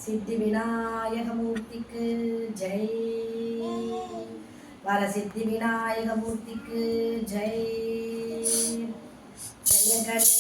சித்தி விநாயகமூர்த்திக்கு ஜெய். வரசித்தி விநாயகமூர்த்திக்கு ஜெய். ஜய கணேச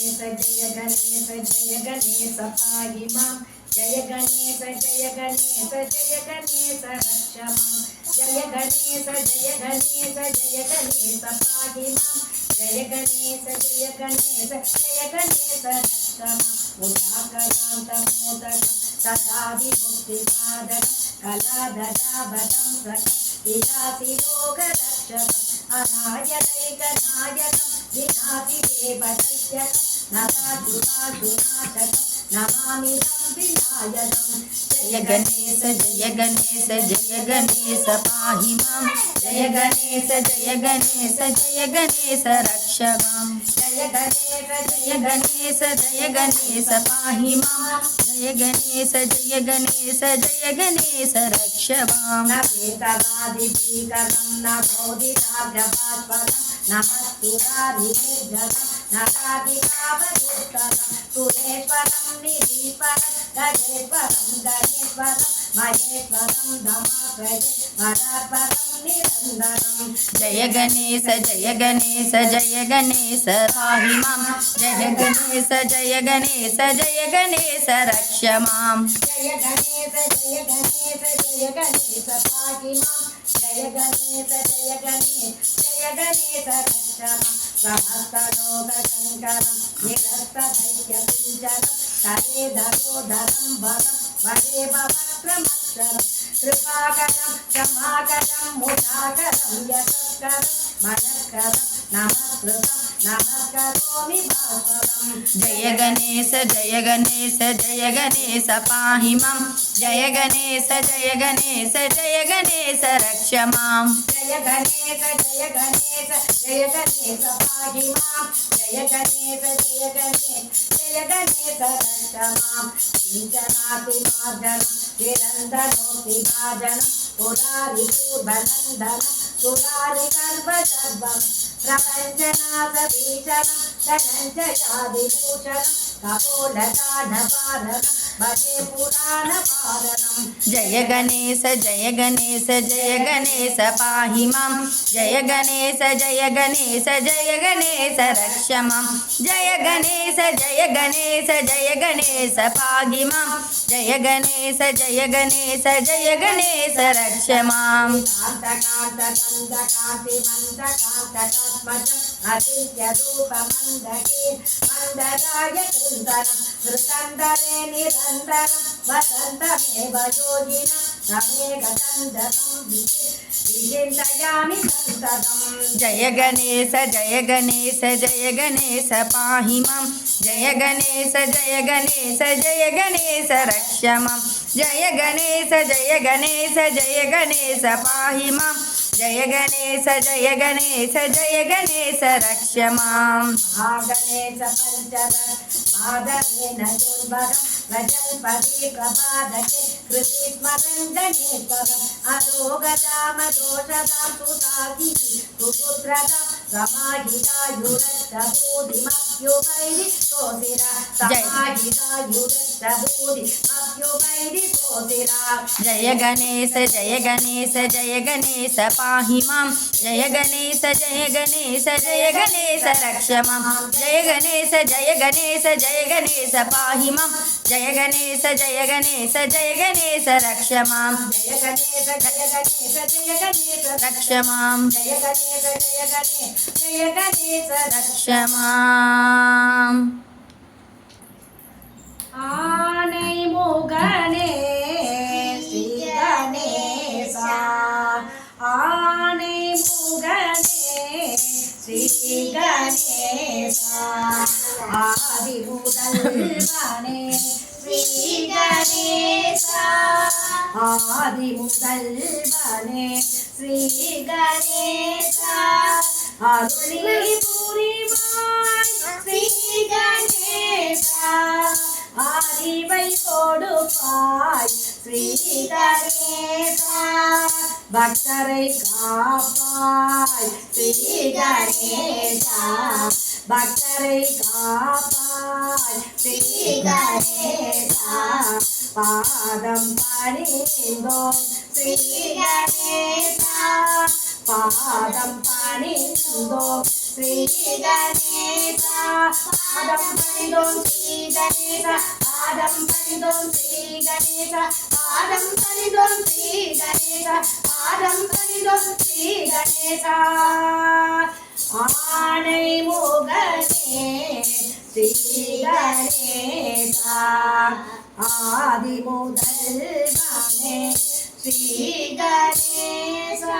ஜய கணேச ஜய கணேச பாகி மாம். ஜய கணேச ஜய கணேச ஜய கணேச ரக்ஷ மாம். ஜய கணேச ஜய கணேச ஜய கணேச பாகி மாம். ஜய கணேச ஜய கணேச ஜய கணேச ரக்ஷ மாம். உதாகராந்த மோதகம் ததாதி முக்தி சாதகம் கலாதராபதம் சகம் விலாசி லோக ரக்ஷகம் அநாயகைக நாயகம் விநாசி தேவதையகம் நகாதுகாதுநாதகம் நமாமிதம் விநாயகம். ஜய கணேச ஜய கணேச ஜய கணேச பாஹி மாம். ஜய கணேச ஜய கணேச ஜய கணேச ரக்ஷ மாம். ஜய கணேச ஜய கணேச ஜய கணேச பாஹி மாம். ஜய கணேச ஜய கணேச ஜய கணேச ரக்ஷ மாம். நவேதவாதிபீகரம் நபோதிதார்கபாஸ்வரம் நமஸ்துராரிஜகம் நகாதிகாவதுத்தரம் சுரேஸ்வரம் நிதீஸ்வரம் கணேஸ்வரம் கணேஸ்வரம் மகேஸ்வரம் தமாஸ்வரம் மராஸ்வரம் நிரந்தரம். ஜய கணேச ஜய கணேச ஜய கணேச பாஹி மாம். ஜய கணேச ஜய கணேச ஜய கணேச ரக்ஷ மாம். ஜய கணேச ஜய கணேச ஜய கணேச பாஹி மாம். ஜய கணேச ஜய கணேச ஜய கணேச ரக்ஷ மாம். சமஸ்தலோக சங்கரம் நிரஸ்த தைத்ய குஞ்சரம் தரேதரோதரம் வரம் வடேவ வக்ரமக்ஷரம் கிருபாகரம் க்ஷமாகரம் முதாகரம் யசஸ்கரம் மனஸ்கரம் நமஸ்கிருதம் நமஸ்கரோமி பாஸ்வரம். ஜய கணேச ஜய கணேச ஜய கணேச பாஹி மாம். ஜய கணேச ஜய கணேச ஜய கணேச ரக்ஷ மாம். ஜய கணேச ஜய கணேச ஜய கணேச பாஹி மாம். ஜய கணேச ஜய கணேச ஜய கணேச ரக்ஷ மாம். சிஞ்சனாதி மார்ஜனம் நிரந்தனோக்தி భాజనం పురారి పూర్వనందనం సురారి గర్భసర్వం ప్రపంచనాథ భీషణం ధనంజయాదిభూషణం కపోలదానపారణం భజే పురాణ పారణం. జయ గణేశ జయ గణేశ జయ గణేశ పాహి మాం. జయ గణేశ జయ గణేశ జయ గణేశ రక్ష మాం. జయ గణేశ జయ గణేశ జయ గణేశ పాహి మాం. జయ గణేశ జయ గణేశ జయ గణేశ రక్ష మాం. కాంతకాంత కందకాంతి మందకాంతకాత్మజం అతిథ్య రూప మందకే మందరాయ కృందనం కృతందరే నిరంతరం వసంతమేవ యోగినం రమేఘ చందనం విజింతయామి సంతతం. జయ గణేశ జయ గణేశ జయ గణేశ పాహి మాం. జయ గణేశ జయ గణేశ జయ గణేశ రక్ష మాం. జయ గణేశ జయ గణేశ జయ గణేశ పాహి మాం. జయ గణేశ జయ గణేశ జయ గణేశ రక్ష మాం. మహాగణేశ పంచదశ మాధవేన దుర్భగం ప్రజల్పతి ప్రభాదకే కృతి స్మరం గణేశ్వరం అరోగదామ దోషదాం సుసాగి సుపుత్రదాం సమాహితాయురష్టబోధిమప్యుగైరి సోసిరా సమాహితాయురష్టబోధిమప్యుగైరి సోసిరా. జయ గణేశ జయ గణేశ జయ గణేశ పాహి మాం. జయ గణేశ జయ గణేశ జయ గణేశ రక్ష మాం. జయ గణేశ జయ గణేశ జయ గణేశ పాహి మాం. జయ గణేశ జయ గణేశ జయ గణేశ రక్ష మాం. జయ గణేశ జయ గణేశ జయ గణేశ రక్ష మాం. జయ గణేశ జయ గణేశ జయ గణేశ రక్ష మాం. ఆనై ముగనే శ్రీ గణేశ ఆనై ముగనే శ్రీ గణేశ ఆది முதல்வனே శ్రీ గణేశ ఆది முதல்வனே శ్రీ గణేశ అరుళి పురివాయ్ శ్రీ గణేశ அறிவை கொடுப்பாய் ஸ்ரீ கணேசா பக்தரை காப்பாய் ஸ்ரீ கணேசா பக்தரை காப்பாய் ஸ்ரீ கணேசா பாதம் பணிந்தோம் ஸ்ரீ கணேசா பாதம் பணிந்தோம் ஸ்ரீ கணேசா பாதம் பணிந்தோம் ஸ்ரீ கணேசா பாதம் பணிந்தோம் ஸ்ரீ கணேசா பாதம் பணிந்தோம் ஸ்ரீ கணேசா பாதம் பணிந்தோம் ஸ்ரீ கணேசா ஆனை முகனே ஸ்ரீ கணேசா ஆதி முதல்வனே ஸ்ரீ கணேசா